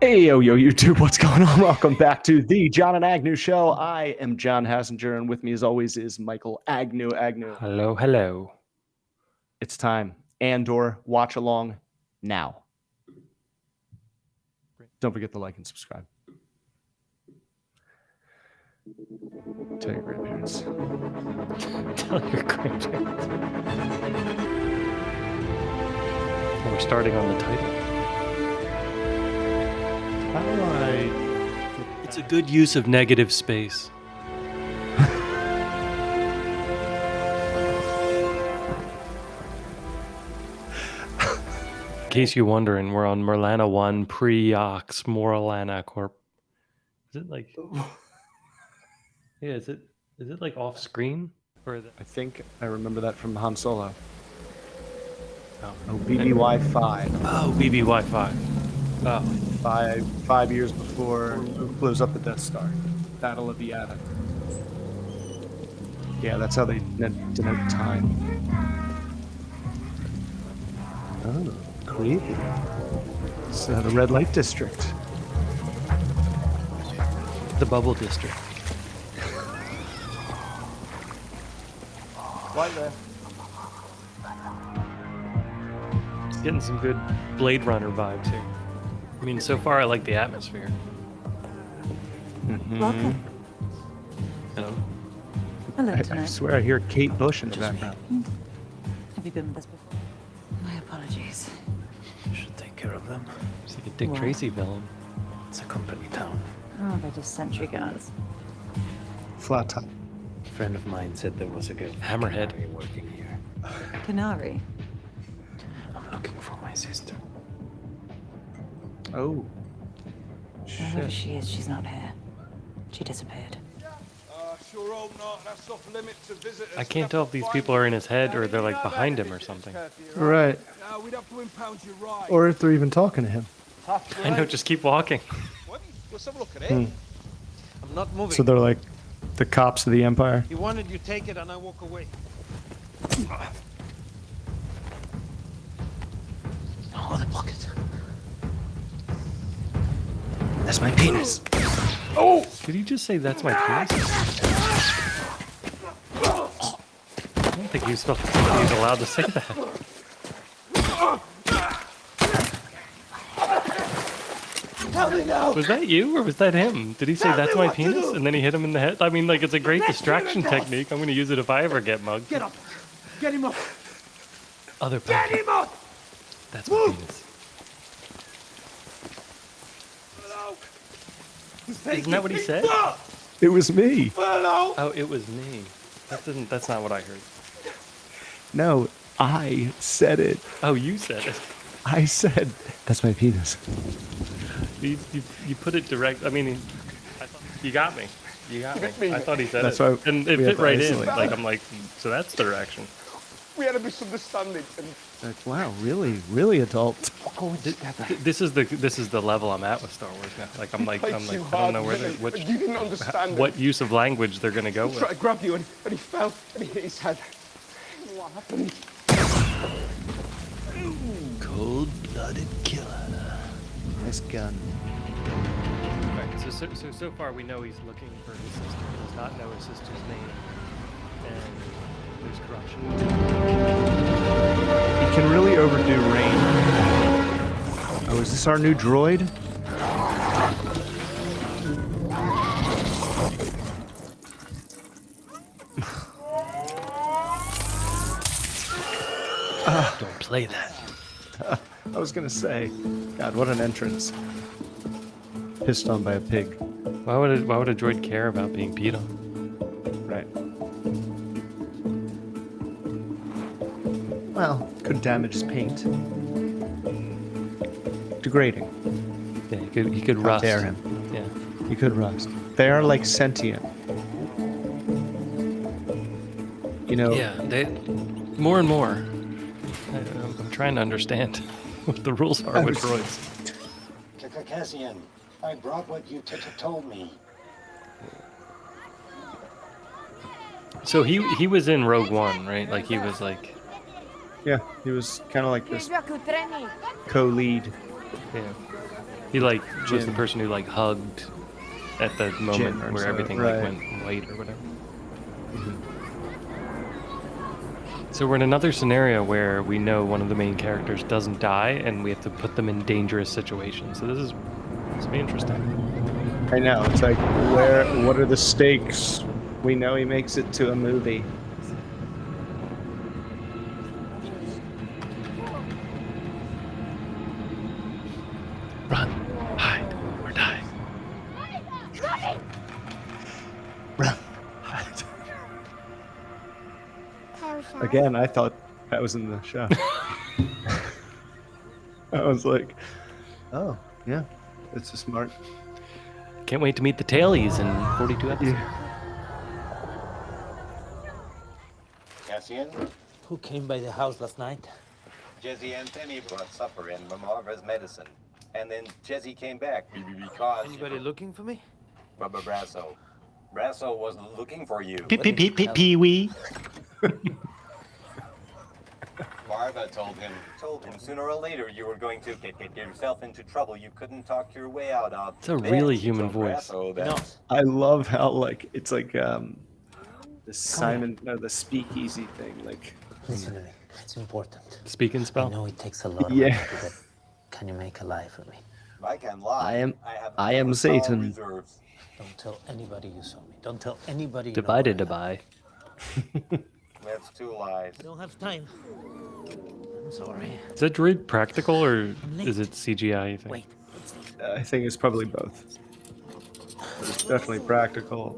Hey, yo, YouTube, what's going on? Welcome back to the Jon and Agnew Show. I am John Hassinger, and with me, as always, is Michael Agnew. Hello, hello. It's time. Andor, watch along now. Don't forget to like and subscribe. Tell your grandparents. Tell your grandparents. We're starting on the title. How do I... It's a good use of negative space. In case you're wondering, we're on Merlana 1 pre-Ox Morlana Corp. Is it like... Yeah, is it like off screen? Or I think I remember that from Han Solo. Oh, BBY-5. Oh, BBY-5. Oh. Five years before Luke blows up the Death Star. Battle of the Yavin. Yeah, that's how they denote time. Oh, creepy. It's the red light district. The Bubble District. Right there. It's getting some good Blade Runner vibes here. I mean, so far I like the atmosphere. Mm-hmm. Welcome. Hello. Hello, I tonight. swear I hear Kate Bush in the background. Have you been with us before? My apologies. You should take care of them. It's like a Dick Why? Tracy villain. It's a company town. Oh, they're just sentry guards. Flat top. A friend of mine said there was a good Hammerhead. canary working here. Canary. I'm looking for my sister. Oh. Whoever she is, she's not here. She disappeared. Sure hope not. That's off limits to visitors. I can't tell if these people are in his head or they're like behind him or something. Right. No, we'd have to impound you right. Or if they're even talking to him. I know, just keep walking. What? Let's have a look at it. I'm not moving. So they're like the cops of the Empire. He wanted you take it and I walk away. Oh, the pocket. That's my penis. Did he just say that's my penis? I don't think he's allowed to say that. Was that you or was that him? Did he say that's my penis and then he hit him in the head? I mean, like, it's a great distraction technique. I'm going to use it if I ever get mugged. Get up. Get him up. Other Get pocket. him up. That's my penis. Isn't that what he said? It was me. Hello. Oh, it was me. That's not what I heard. No, I said it. Oh, you said it. I said, that's my penis. You put it direct. I mean, you got me. You got me. I thought he said That's it. why And it we fit have to right in. isolate. Like, I'm like, so that's the direction. We had a misunderstanding. And Like, wow, really adult. This is the level I'm at with Star Wars now. Like, I'm like, I don't know where but you didn't understand. what use of language they're gonna go He tried with. to grab you and he fell and he hit his head. What happened? Cold-blooded killer. Nice gun. Right. So far we know he's looking for his sister. He does not know his sister's name, and there's corruption. He can really overdo rain. Oh, is this our new droid? Don't play that. I was gonna say, God, what an entrance. Pissed on by a pig. Why would a droid care about being peed on? Right. Well, could damage his paint. Degrading. Yeah, he could How rust. dare him. Yeah. He could rust. They are like sentient. You know, Yeah. More and more. I'm trying to understand what the rules are with droids. Cassian, I brought what you told me. So he was in Rogue One, right? Like he was like, yeah, he was kind of like this co-lead. yeah. He like was the Jim. person who like hugged at the moment or where so, everything right. like went white or whatever. So we're in another scenario where we know one of the main characters doesn't die, and we have to put them in dangerous situations. So this is gonna be interesting. I know. It's like, what are the stakes? We know he makes it to a movie. Run, hide, or die. Run. Hide. Again, I thought that was in the show. I was like, oh, yeah, it's a smart. Can't wait to meet the tailies in 42 episodes. Cassian, Who came by the house last night? Jesse and Timmy brought supper and Margaret's medicine. And then Jesse came back because... Anybody looking for me? Rubber Brasso. Brasso was looking for you. Pee-wee. Marva told him sooner or later you were going to get yourself into trouble you couldn't talk your way out of. It's a really Then she human told voice. Brasso that I love how like it's like the the speakeasy thing. Like, Listen to me. It's important. Speaking I spell. know it takes a lot of Yeah. effort, but can you make a lie for me? I can lie. I am have Satan. reserves. Don't tell anybody you saw me. Don't tell anybody. Divided to to buy. That's 2 lies. I don't have time. I'm sorry. Is that droid practical or is it CGI? You think? Wait. I think it's probably both. It's definitely practical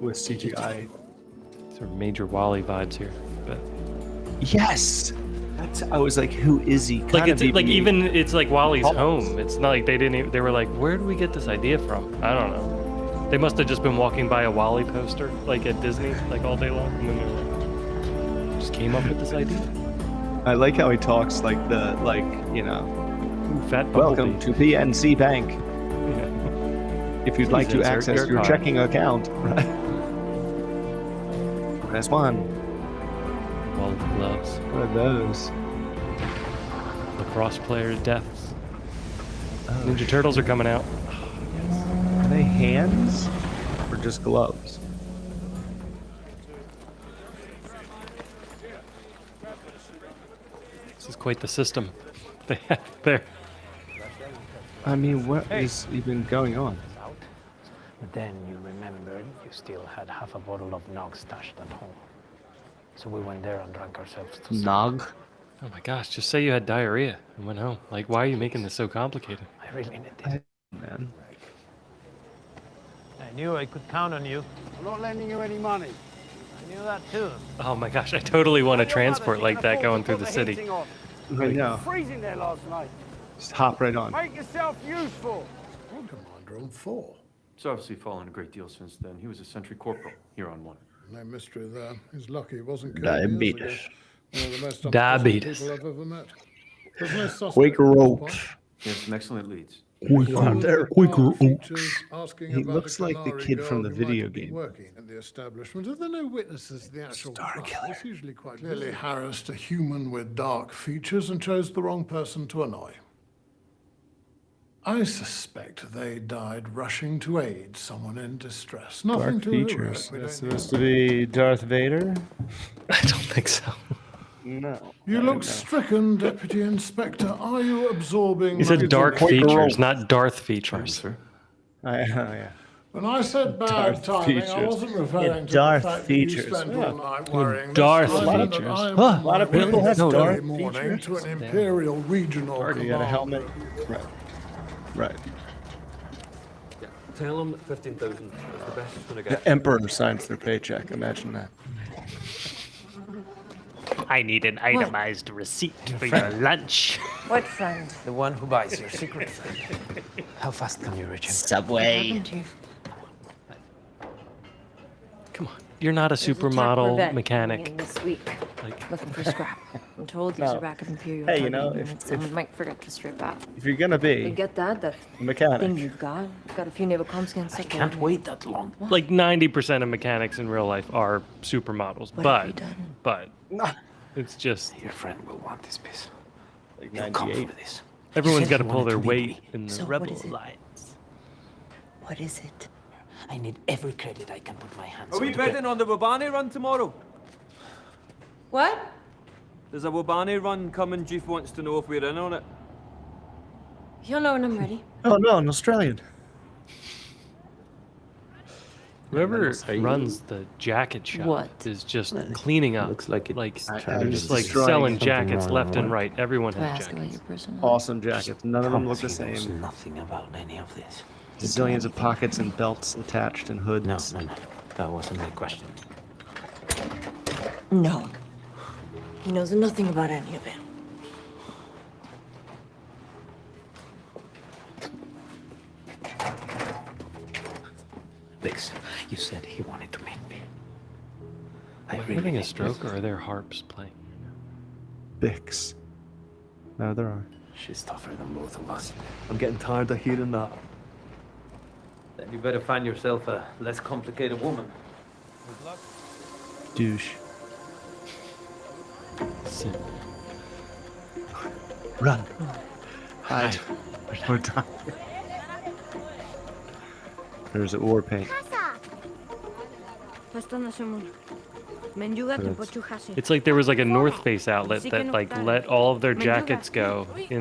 with CGI. Sort of major Wally vibes here, but Yes, I was like, who is he? like Kind it's of like even it's like Wally's Almost. home. It's not like they didn't. They were like, where did we get this idea from? I don't know. They must have just been walking by a Wally poster like at Disney like all day long, and then they were like, just came up with this idea. I like how he talks like Ooh, fat welcome bumblebee. to PNC Bank. Yeah. If you'd like Please to insert access your your card. checking account, press 1. Wall of gloves. What are those? Lacrosse player deaths. Oh, Ninja Turtles are coming out. Are they hands or just gloves? This is quite the system they have there. I mean, what is even going on? But then you remembered you still had half a bottle of Nog stashed at home. So we went there and drank ourselves to sleep. Nog? Oh my gosh, just say you had diarrhea and went home. Like, why are you making this so complicated? I really need this. Man. I knew I could count on you. I'm not lending you any money. I knew that too. Oh my gosh, I totally want a transport like that going through the city. I know. Freezing there last night. Just hop right on. Make yourself useful. I'm Commander on 4. It's obviously fallen a great deal since then. He was a sentry corporal here on 1. No mystery there. He's lucky he wasn't killed Diabetes. years ago. One of the most Diabetes. unpleasant people I've ever met. There's no suspect Quick at this roach. point. He has some excellent leads. Features asking He about looks a like the Canary kid girl from the who might video have been game. Working at the establishment. Are there no witnesses to the actual crime? It's usually quite clearly harassed a human with dark features and chose the wrong person to annoy. I suspect they died rushing to aid someone in distress. Nothing Dark too features. heroic. We That's don't need supposed to be Darth Vader? I don't think so. No. You I look don't know. stricken, Deputy Inspector. Are you absorbing... He said my- dark Quick features, roll. not Darth Pardon, features. sir. Oh, yeah. When I said bad Darth timing, I features. wasn't referring Yeah, to Darth the fact features. that you spent Yeah. all night worrying. Darth This time that features. I am Huh. on A lot of my people way have this dark very morning features. to an Imperial Regional You got a Command. helmet? Right. Right. Tell them 15,000 is the best it's going to The get. Emperor signs their paycheck. Imagine that. I need an itemized receipt for your lunch. What friend? The one who buys your secret. How fast can you reach him? Subway. Happened to you? Come on, you're not a There's a tech supermodel Corvette mechanic. coming in this week, Like, looking for scrap. I'm told these No. are back of Imperial. Hey, you Target know, units. Someone might forget to strip out. If you're gonna We be get that a thing mechanic, you've got. Got a few naval comms skins. I can't wait that long. like 90% of mechanics in real life are supermodels, What have you but done? it's just Your friend will want this piece. like He'll come 98. for this. Everyone's said got to you pull wanted their to be weight me. in the So what Rebel is it? Alliance. What is it? I need every credit I can put my hands Are we on to get- betting on the Wabani run tomorrow? What? There's a Wabani run coming. Chief wants to know if we're in on it. You'll know when I'm ready. Oh no, an Australian. Whoever runs the jacket shop What? is just cleaning up. Looks like it. I'm just like destroying selling something jackets wrong, left and what? right. Everyone Do I has ask about jackets. your personal life? Awesome jackets. None of them look the Promise he knows same. nothing about any of this. Zillions of pockets and belts attached and hoods. No. That wasn't my question. No. He knows nothing about any of it. Vix, you said he wanted to meet me. Am I having a stroke or are there harps playing? Bix. No, there aren't. She's tougher than both of us. I'm getting tired of hearing that. Then you better find yourself a less complicated woman. Douche. Sin. Run. Hide. There's no time. There's a war paint. It's like there was like a North Face outlet that like let all of their jackets go in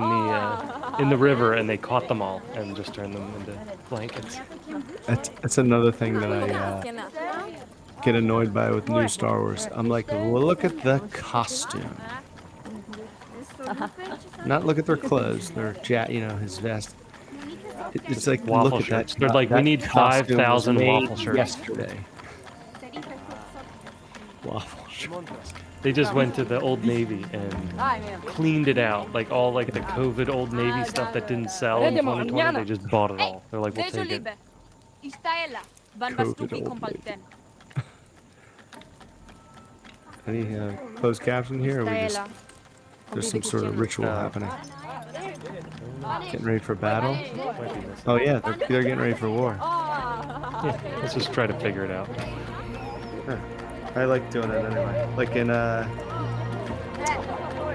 the river, and they caught them all and just turned them into blankets. That's another thing that I get annoyed by with new Star Wars. I'm like, well, look at the costume. Not look at their clothes, their his vest. It's like Waffle look shirts. at that. They're like, we that need costume was 5,000 made waffle shirts. yesterday. Waffle shirts. They just went to the Old Navy and cleaned it out, like all like the COVID Old Navy stuff that didn't sell in 2020. They just bought it all. They're like, we'll take it. COVID Old Navy. Any closed caption here, or we just there's some sort of ritual happening? Getting ready for battle? Oh yeah, they're getting ready for war. Yeah, let's just try to figure it out. Huh. I like doing it anyway. Like in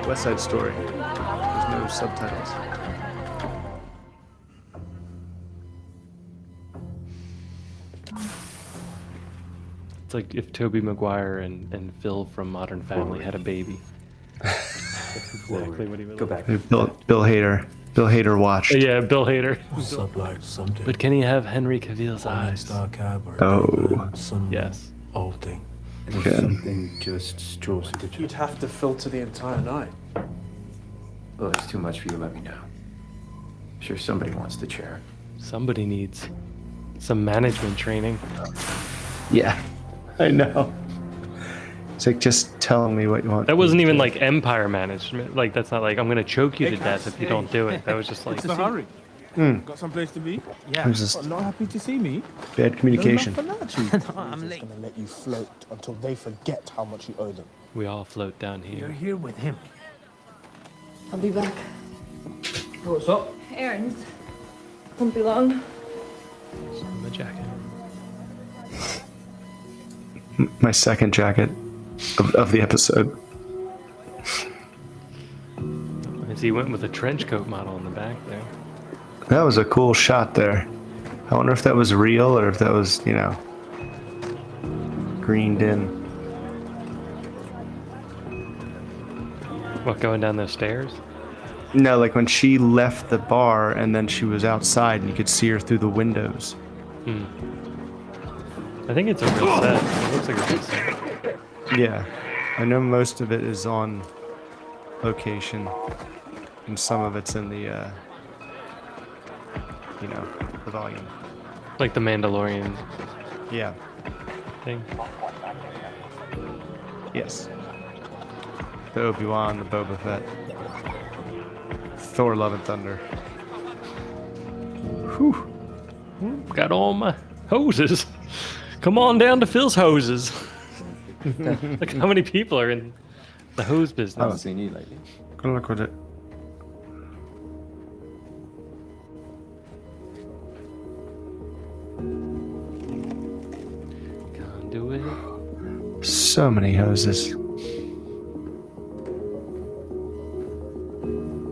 West Side Story. There's no subtitles. It's like if Tobey Maguire and Phil from Modern Family had a baby. That's exactly what he would. Go back. Bill Hader. Bill Hader watched. Yeah, Bill Hader. Like something. But can he have Henry Cavill's eyes? Oh. Yes. Old thing. Okay. Something just strolls through the You'd have to filter the entire night. Well, it's too much for you. Let me know. I'm sure somebody wants the chair. Somebody needs some management training. Yeah, I know. It's like just telling me what you want. That wasn't even like Empire management. Like that's not like I'm gonna choke you to death if you don't do it. That was just like hurry? Got someplace to be? I'm just Not happy to see me? bad communication. I'm late. Gonna let you float until they forget how much you owe them. we all float down You're here. here with him. I'll be back. What's up? Errands. Won't be long. In the jacket. My second jacket of the episode. As he went with a trench coat model in the back there. That was a cool shot there. I wonder if that was real or if that was, greened in. What, going down those stairs? No, like when she left the bar and then she was outside and you could see her through the windows. I think it's a real set. It looks like a real set. Yeah. I know most of it is on location and some of it's in the, the volume. Like the Mandalorian Yeah. thing. Yes. The Obi-Wan, the Boba Fett. Thor Love and Thunder. Whew. Got all my hoses. Come on down to Phil's hoses. Look how many people are in the hose business. I haven't seen you lately. Good luck with it. Can't do it. So many hoses.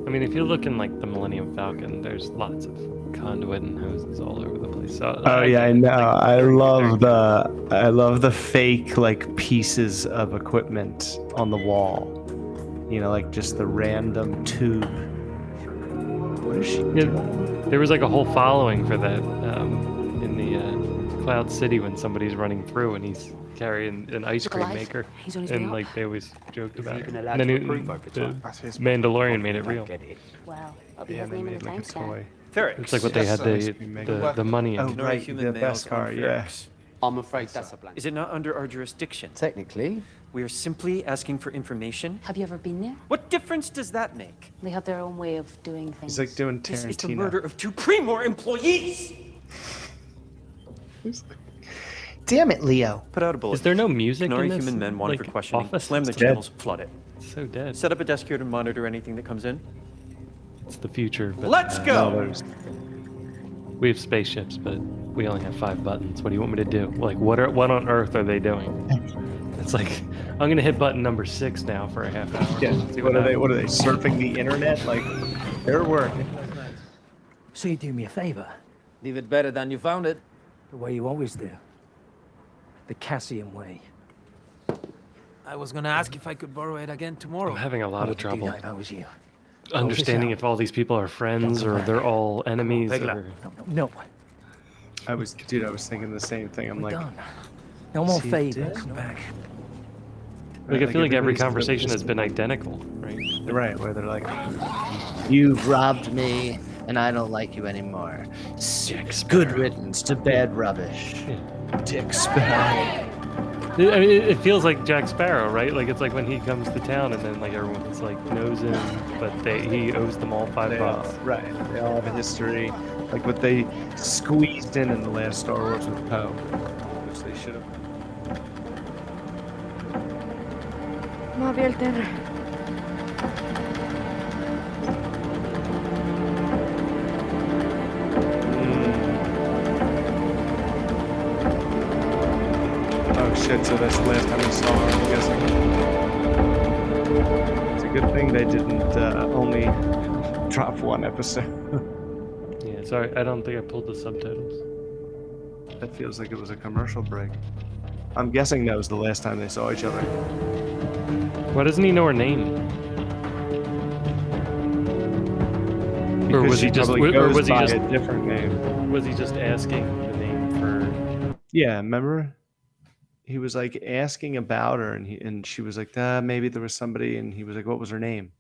I mean, if you look in like the Millennium Falcon, there's lots of conduit and hoses all over the place. So, Oh yeah, I know. I love the fake like pieces of equipment on the wall. You know, like just the random tube. What is she doing? There was like a whole following for that in the Cloud City when somebody's running through and he's carrying an ice cream maker, He's on his way and up. like they always joked about it. even And allowed then to the approve overtime? Mandalorian made it real. Well, I'll be Yeah, his they name in made the like a timestamp. toy. Ferrex. It's like what they had the money in. Oh right, the best car. Yeah. I'm afraid that's a blank. Is it not under our jurisdiction? Technically, We are simply asking for information. Have you ever been there? What difference does that make? They have their own way of doing things. He's like doing This is the Tarantino. murder of 2 Primor employees! damn it, Leo. Put out a bullet. Is there no music Ignore in this? human men wanted like, for questioning. office? Slam the It's channels, flood it. so dead. Set up a desk here to monitor anything that comes in. It's the future. But, Let's go! we have spaceships, but we only have 5 buttons. What do you want me to do? Like, what on earth are they doing? It's like, I'm gonna hit button number 6 now for a half hour. Yeah. See What are they? happens. What are they? Surfing the internet? Like, they're working. So you do me a favor, Leave it better than you found it. the way you always do. The Cassian way. I was gonna ask if I could borrow it again tomorrow. I'm having a lot of trouble If I was you. understanding if all these people are friends or they're all enemies. Or... No, I was thinking the same thing. I'm we're like, done. No more see, favors. Dick? Come back. Like, I feel like every everybody's conversation has just- been identical, right? right, where they're like, You've robbed me, and I don't like you anymore. Good riddance to bad rubbish. Dick Sparrow. I mean, it feels like Jack Sparrow, right? Like, it's like when he comes to town and then, like, everyone's, like, knows him, but he owes them all $5. They all, right. They all have a history. Like what they squeezed in the last Star Wars with Poe, which they should have. Oh shit, so that's the last time we saw her, I'm guessing. It's a good thing they didn't only drop 1 episode. Yeah, sorry, I don't think I pulled the subtitles. That feels like it was a commercial break. I'm guessing that was the last time they saw each other. Why doesn't he know her name? Or Because was she he just? probably Or goes was he by just? a different name? Was he just asking the name for? Yeah, remember? He was like asking about her, and she was like, maybe there was somebody, and he was like, what was her name?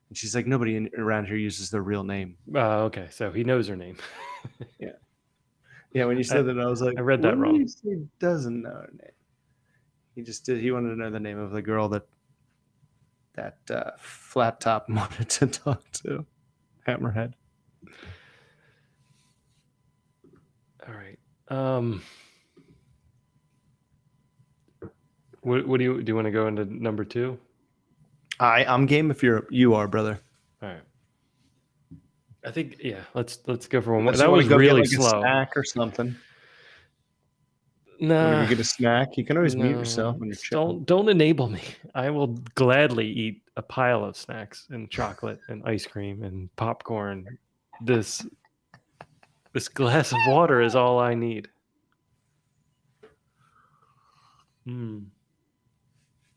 And she's like, nobody around here uses their real name. Okay, so he knows her name. Yeah, when you said that, I was like, I read that what do wrong. you say he doesn't know her name? He just did. He wanted to know the name of the girl that flat top wanted to talk to, Hammerhead. All right. What do you want to go into number 2? I'm game if you are, brother. All right. I think let's go for one. Unless That you wanna was go get, really like, a slow. snack or something. Nah. You get a snack. You can always mute No, yourself when you're chilling. don't enable me. I will gladly eat a pile of snacks and chocolate and ice cream and popcorn. This glass of water is all I need.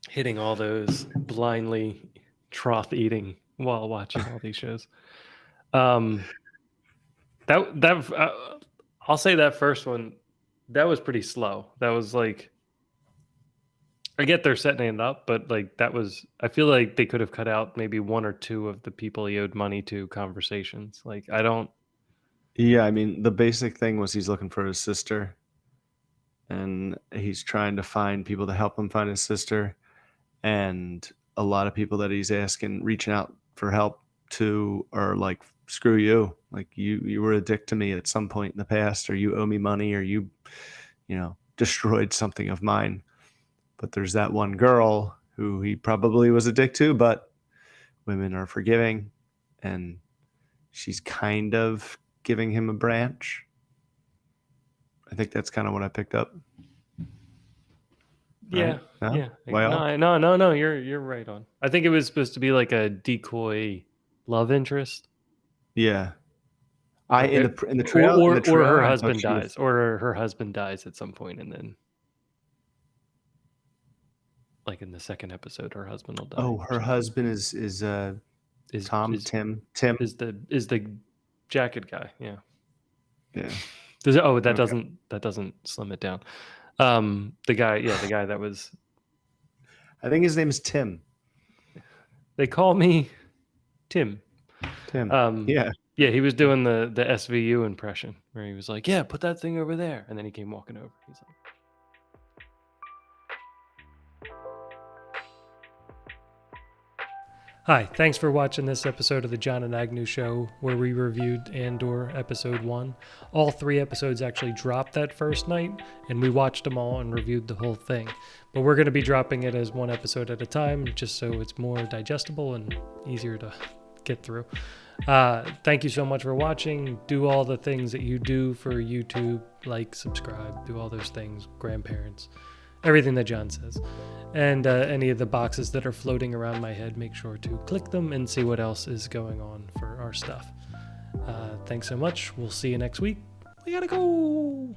Hitting all those blindly trough eating while watching all these shows. I'll say that first one, that was pretty slow. That was like, I get they're setting it up, but like I feel like they could have cut out maybe 1 or 2 of the people he owed money to conversations. Like, I don't. Yeah, I mean, the basic thing was he's looking for his sister, and he's trying to find people to help him find his sister, and a lot of people that he's reaching out for help to are like, screw you. Like, you were a dick to me at some point in the past, or you owe me money, or you destroyed something of mine. But there's that one girl who he probably was a dick to, but women are forgiving, and she's kind of giving him a branch. I think that's kind of what I picked up. Yeah, Right? No? yeah. Well, No, you're right on. I think it was supposed to be like a decoy love interest. Yeah. In the trailer, or in the trailer, her I thought husband she was- dies, or her husband dies at some point, and then like in the second episode, her husband will die. Oh, or her something. husband is Tom, is Tim. is the jacket guy. Yeah. Yeah. That Okay. doesn't slim it down. The guy that was. I think his name is Tim. They call me Tim. Tim. Yeah. Yeah, he was doing the SVU impression where he was like, "Yeah, put that thing over there," and then he came walking over. He's like. Hi, thanks for watching this episode of the Jon and Agnew Show, where we reviewed Andor Episode 1. All 3 episodes actually dropped that first night, and we watched them all and reviewed the whole thing. But we're going to be dropping it as 1 episode at a time, just so it's more digestible and easier to get through. Thank you so much for watching. Do all the things that you do for YouTube, like, subscribe, do all those things, grandparents. Everything that Jon says. And any of the boxes that are floating around my head, make sure to click them and see what else is going on for our stuff. Thanks so much. We'll see you next week. We gotta go.